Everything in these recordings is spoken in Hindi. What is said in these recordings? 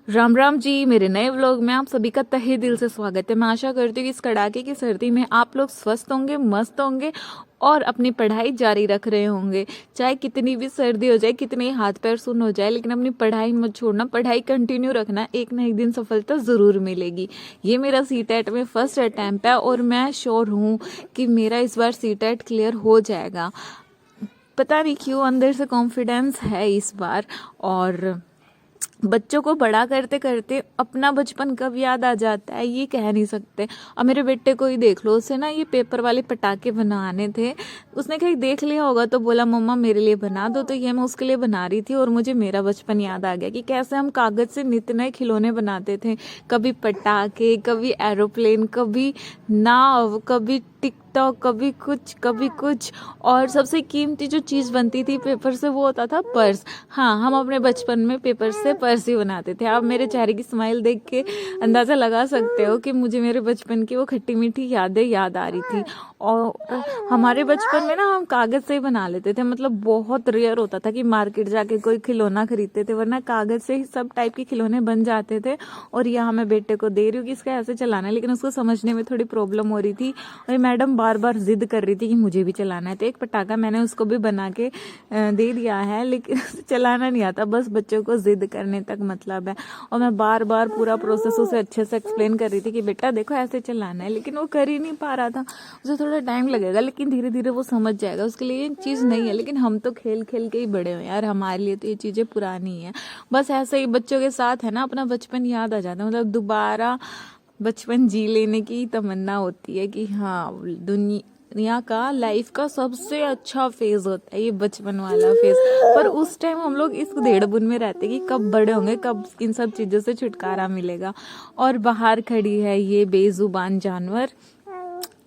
राम राम जी, मेरे नए व्लॉग में आप सभी का तहे दिल से स्वागत है। मैं आशा करती हूँ कि इस कड़ाके की सर्दी में आप लोग स्वस्थ होंगे, मस्त होंगे और अपनी पढ़ाई जारी रख रहे होंगे। चाहे कितनी भी सर्दी हो जाए, कितने ही हाथ पैर सुन्न हो जाए, लेकिन अपनी पढ़ाई मत छोड़ना, पढ़ाई कंटिन्यू रखना। एक ना एक दिन सफलता ज़रूर मिलेगी। ये मेरा सीटेट में फर्स्ट अटैम्प्ट है और मैं श्योर हूँ कि मेरा इस बार सीटेट क्लियर हो जाएगा। पता नहीं क्यों अंदर से कॉन्फिडेंस है इस बार। और बच्चों को बड़ा करते करते अपना बचपन कब याद आ जाता है ये कह नहीं सकते। अब मेरे बेटे को ही देख लो, उसे ना ये पेपर वाले पटाखे बनाने थे। उसने कहीं देख लिया होगा तो बोला मम्मा मेरे लिए बना दो, तो ये मैं उसके लिए बना रही थी और मुझे मेरा बचपन याद आ गया कि कैसे हम कागज से नित नए खिलौने बनाते थे। कभी पटाखे, कभी एरोप्लेन, कभी नाव, कभी टिकटॉक, कभी कुछ। और सबसे कीमती जो चीज़ बनती थी पेपर से वो होता था पर्स। हाँ, हम अपने बचपन में पेपर से पर्स ही बनाते थे। आप मेरे चेहरे की स्माइल देख के अंदाज़ा लगा सकते हो कि मुझे मेरे बचपन की वो खट्टी मीठी यादें याद आ रही थी। और हमारे बचपन में ना हम कागज़ से ही बना लेते थे। मतलब बहुत रेयर होता था कि मार्केट जाके कोई खिलौना खरीदते थे, वरना कागज़ से ही सब टाइप के खिलौने बन जाते थे। और यहाँ मैं बेटे को दे रही हूँ कि इसका ऐसे चलाना है, लेकिन उसको समझने में थोड़ी प्रॉब्लम हो रही थी और मैडम बार बार जिद कर रही थी कि मुझे भी चलाना है। तो एक पटाखा मैंने उसको भी बना के दे दिया है, लेकिन चलाना नहीं आता, बस बच्चों को जिद करने तक मतलब है। और मैं बार बार पूरा प्रोसेस उसे अच्छे से एक्सप्लेन कर रही थी कि बेटा देखो ऐसे चलाना है, लेकिन वो कर ही नहीं पा रहा था। उसे थोड़ा टाइम लगेगा, लेकिन धीरे धीरे वो समझ जाएगा। उसके लिए ये चीज़ नहीं है, लेकिन हम तो खेल खेल के ही बड़े हैं यार, हमारे लिए तो ये चीज़ें पुरानी है। बस ऐसे ही बच्चों के साथ है ना, अपना बचपन याद आ जाता है। मतलब दोबारा बचपन जी लेने की तमन्ना होती है कि हाँ, दुनिया का लाइफ का सबसे अच्छा फेज होता है ये बचपन वाला फेज। पर उस टाइम हम लोग इस धेड़-बुन में रहते कि कब बड़े होंगे, कब इन सब चीज़ों से छुटकारा मिलेगा। और बाहर खड़ी है ये बेजुबान जानवर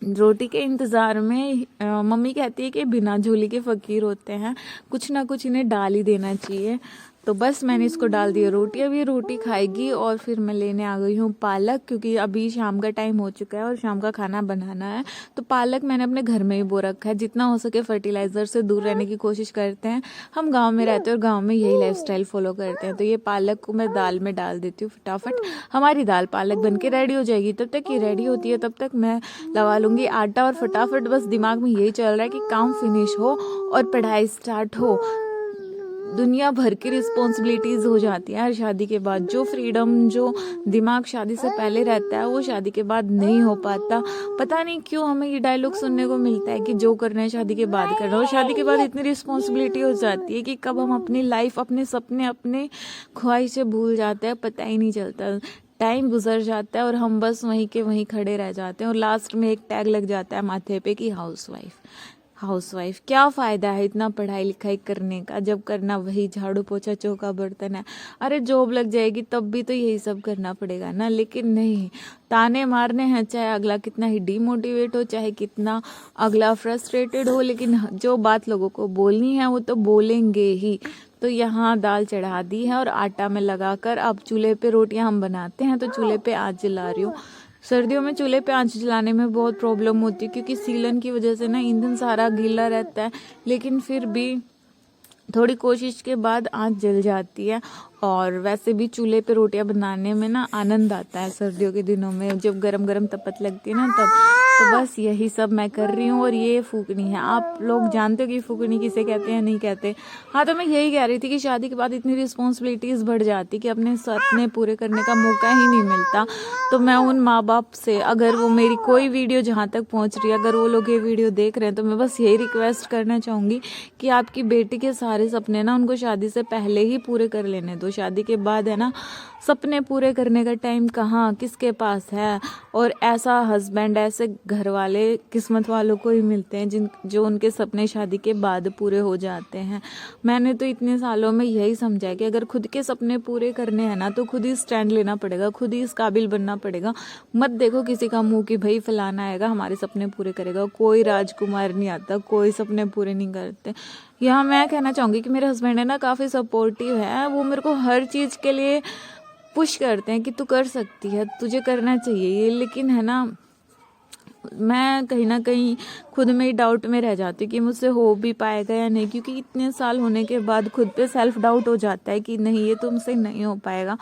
रोटी के इंतज़ार में। मम्मी कहती है कि बिना झोली के फ़कीर होते हैं, कुछ ना कुछ इन्हें डाल ही देना चाहिए। तो बस मैंने इसको डाल दिया रोटी। अब ये रोटी खाएगी और फिर मैं लेने आ गई हूँ पालक, क्योंकि अभी शाम का टाइम हो चुका है और शाम का खाना बनाना है। तो पालक मैंने अपने घर में ही बो रखा है। जितना हो सके फर्टिलाइज़र से दूर रहने की कोशिश करते हैं। हम गाँव में रहते हैं और गाँव में यही लाइफस्टाइल फॉलो करते हैं। तो ये पालक को मैं दाल में डाल देती हूँ फटाफट। हमारी दाल पालक बन के रेडी हो जाएगी। तब तक ये रेडी होती है, तब तक मैं लगा लूँगी आटा और फटाफट बस दिमाग में यही चल रहा है कि काम फिनिश हो और पढ़ाई स्टार्ट हो। दुनिया भर की रिस्पॉन्सिबिलिटीज़ हो जाती है यार शादी के बाद। जो फ्रीडम, जो दिमाग शादी से पहले रहता है वो शादी के बाद नहीं हो पाता। पता नहीं क्यों हमें ये डायलॉग सुनने को मिलता है कि जो करना है शादी के बाद करना। और शादी के बाद इतनी रिस्पॉन्सिबिलिटी हो जाती है कि कब हम अपनी लाइफ, अपने सपने, अपने ख्वाहिशें भूल जाते हैं, पता ही नहीं चलता। टाइम गुजर जाता है और हम बस वहीं के वहीं खड़े रह जाते हैं। और लास्ट में एक टैग लग जाता है माथे पे कि हाउसवाइफ। क्या फ़ायदा है इतना पढ़ाई लिखाई करने का, जब करना वही झाड़ू पोछा चौका बर्तन है। अरे जॉब लग जाएगी तब भी तो यही सब करना पड़ेगा ना। लेकिन नहीं, ताने मारने हैं, चाहे अगला कितना ही डिमोटिवेट हो, चाहे कितना अगला फ्रस्ट्रेटेड हो, लेकिन जो बात लोगों को बोलनी है वो तो बोलेंगे ही। तो यहाँ दाल चढ़ा दी है और आटा में लगाकर अब चूल्हे पे रोटियां हम बनाते हैं। तो चूल्हे पे आँच जला रही हूँ। सर्दियों में चूल्हे पे आँच जलाने में बहुत प्रॉब्लम होती है, क्योंकि सीलन की वजह से ना ईंधन सारा गीला रहता है, लेकिन फिर भी थोड़ी कोशिश के बाद आँच जल जाती है। और वैसे भी चूल्हे पे रोटियां बनाने में ना आनंद आता है सर्दियों के दिनों में, जब गरम गरम तपत लगती है ना तब। तो बस यही सब मैं कर रही हूँ। और ये फूकनी है। आप लोग जानते हो कि फूकनी किसे कहते हैं, नहीं कहते? हाँ, तो मैं यही कह रही थी कि शादी के बाद इतनी रिस्पॉन्सिबिलिटीज़ बढ़ जाती कि अपने सपने पूरे करने का मौका ही नहीं मिलता। तो मैं उन माँ बाप से, अगर वो मेरी कोई वीडियो जहाँ तक पहुँच रही है, अगर वो लोग ये वीडियो देख रहे हैं, तो मैं बस यही रिक्वेस्ट करना चाहूँगी कि आपकी बेटी के सारे सपने ना उनको शादी से पहले ही पूरे कर लेने दो। शादी के बाद है ना, सपने पूरे करने का टाइम कहाँ किसके पास है। और ऐसा हस्बैंड, ऐसे घर वाले किस्मत वालों को ही मिलते हैं जो उनके सपने शादी के बाद पूरे हो जाते हैं। मैंने तो इतने सालों में यही समझा है कि अगर खुद के सपने पूरे करने हैं ना, तो खुद ही स्टैंड लेना पड़ेगा, खुद ही इस काबिल बनना पड़ेगा। मत देखो किसी का मुंह कि भाई फलाना आएगा हमारे सपने पूरे करेगा। कोई राजकुमार नहीं आता, कोई सपने पूरे नहीं करते। यहाँ मैं कहना चाहूँगी कि मेरे हस्बैंड है ना, काफ़ी सपोर्टिव है। वो मेरे को हर चीज़ के लिए पुश करते हैं कि तू कर सकती है, तुझे करना चाहिए ये। लेकिन है ना, मैं कहीं ना कहीं खुद में ही डाउट में रह जाती हूँ कि मुझसे हो भी पाएगा या नहीं, क्योंकि इतने साल होने के बाद खुद पे सेल्फ डाउट हो जाता है कि नहीं, ये तुमसे नहीं हो पाएगा।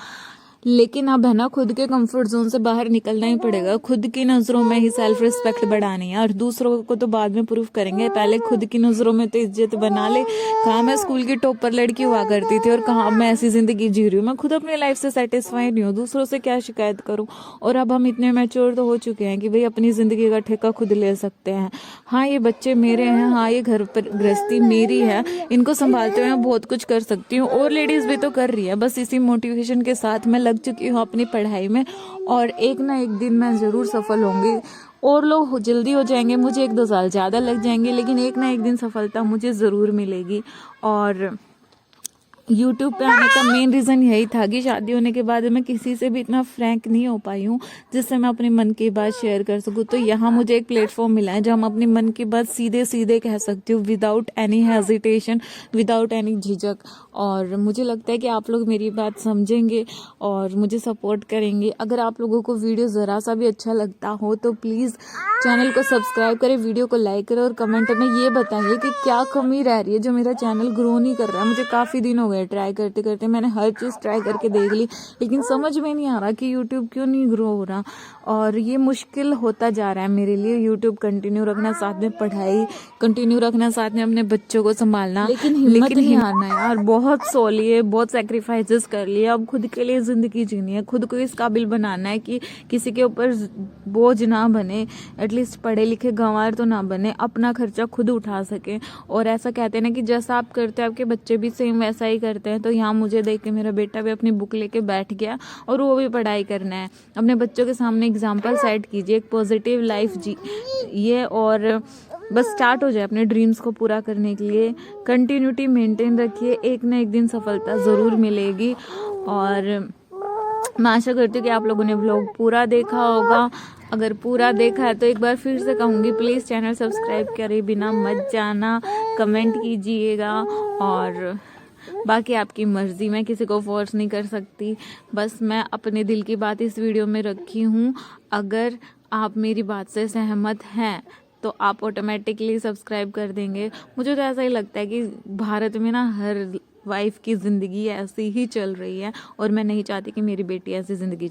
लेकिन अब है ना, खुद के कंफर्ट जोन से बाहर निकलना ही पड़ेगा। खुद की नज़रों में ही सेल्फ रिस्पेक्ट बढ़ानी है, और दूसरों को तो बाद में प्रूफ करेंगे, पहले खुद की नज़रों में तो इज्जत बना ले। कहाँ मैं स्कूल की टॉपर लड़की हुआ करती थी और कहाँ मैं ऐसी ज़िंदगी जी रही हूँ। मैं खुद अपनी लाइफ से सेटिस्फाइड नहीं हूँ, दूसरों से क्या शिकायत करूँ। और अब हम इतने मैच्योर तो हो चुके हैं कि भाई अपनी ज़िंदगी का ठेका खुद ले सकते हैं। हाँ, ये बच्चे मेरे हैं, हाँ ये घर पर गृहस्थी मेरी है, इनको संभालते हुए मैं बहुत कुछ कर सकती हूँ, और लेडीज़ भी तो कर रही है। बस इसी मोटिवेशन के साथ मैं लग चुकी हूँ अपनी पढ़ाई में, और एक ना एक दिन मैं ज़रूर सफल होंगी। और लोग जल्दी हो जाएंगे, मुझे 1-2 साल ज़्यादा लग जाएंगे, लेकिन एक ना एक दिन सफलता मुझे ज़रूर मिलेगी। और यूट्यूब पे आने का मेन रीज़न यही था कि शादी होने के बाद मैं किसी से भी इतना फ्रैंक नहीं हो पाई हूँ जिससे मैं अपने मन की बात शेयर कर सकूँ। तो यहाँ मुझे एक प्लेटफॉर्म मिला है जहाँ हम अपने मन की बात सीधे सीधे कह सकती हूँ, without any hesitation, without any झिझक। और मुझे लगता है कि आप लोग मेरी बात समझेंगे और मुझे सपोर्ट करेंगे। अगर आप लोगों को वीडियो ज़रा सा भी अच्छा लगता हो तो प्लीज़ चैनल को सब्सक्राइब करें, वीडियो को लाइक करें, और कमेंट में ये बताइए कि क्या कमी रह रही है जो मेरा चैनल ग्रो नहीं कर रहा है। मुझे काफ़ी दिन हो गए ट्राई करते करते, मैंने हर चीज़ ट्राई करके देख ली, लेकिन समझ में नहीं आ रहा कि यूट्यूब क्यों नहीं ग्रो हो रहा। और ये मुश्किल होता जा रहा है मेरे लिए, यूट्यूब कंटिन्यू रखना, साथ में पढ़ाई कंटिन्यू रखना, साथ में अपने बच्चों को संभालना। लेकिन हिम्मत नहीं हारना यार, बहुत सो लिए, बहुत सेक्रीफाइसेस कर लिए। अब खुद के लिए ज़िंदगी जीनी है, खुद को इस काबिल बनाना है कि किसी के ऊपर बोझ ना बने, एटलीस्ट पढ़े लिखे गंवार तो ना बने, अपना खर्चा खुद उठा सके। और ऐसा कहते हैं ना कि जैसा आप करते हैं आपके बच्चे भी सेम वैसा ही करते हैं। तो यहाँ मुझे देख के मेरा बेटा भी अपनी बुक लेके बैठ गया और वो भी पढ़ाई करना है। अपने बच्चों के सामने एग्जाम्पल सेट कीजिए, एक पॉजिटिव लाइफ जी ये, और बस स्टार्ट हो जाए अपने ड्रीम्स को पूरा करने के लिए। कंटिन्यूटी मेंटेन रखिए, एक ना एक दिन सफलता ज़रूर मिलेगी। और मैं आशा करती हूँ कि आप लोगों ने व्लॉग पूरा देखा होगा। अगर पूरा देखा है तो एक बार फिर से कहूँगी, प्लीज़ चैनल सब्सक्राइब करे बिना मत जाना, कमेंट कीजिएगा। और बाकी आपकी मर्ज़ी, मैं किसी को फोर्स नहीं कर सकती, बस मैं अपने दिल की बात इस वीडियो में रखी हूँ। अगर आप मेरी बात से सहमत हैं तो आप ऑटोमेटिकली सब्सक्राइब कर देंगे। मुझे तो ऐसा ही लगता है कि भारत में ना हर वाइफ की ज़िंदगी ऐसी ही चल रही है, और मैं नहीं चाहती कि मेरी बेटी ऐसी ज़िंदगी